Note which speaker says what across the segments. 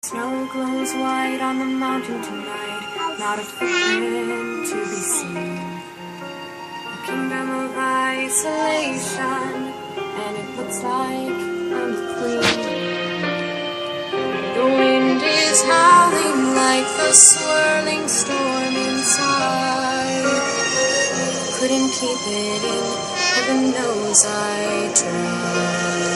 Speaker 1: Snow glows white on the mountain tonight, not a footprint to be seen. A kingdom of isolation, and it looks like I'm the queen. The wind is howling like the swirling storm inside. Couldn't keep it in, heaven knows I tried.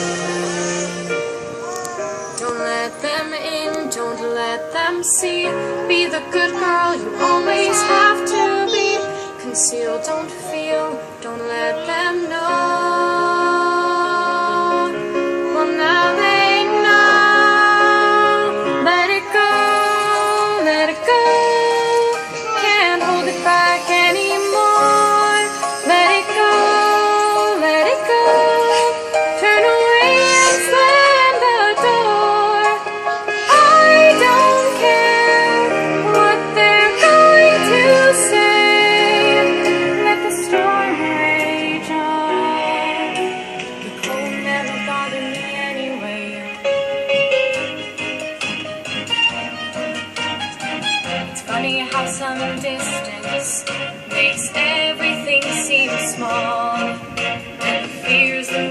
Speaker 1: Don't let them in, don't let them see. Be the good girl you always have to be. Conceal, don't feel, don't let them know. Well, now they know. Let it go, let it go. Can't hold it back anymore. Let it go, let it go. Turn away and slam the door. I don't care what they're going to say. Let the storm rage on. The cold never bothered me anyway. It's funny how some distance makes everything seem small, and the fears that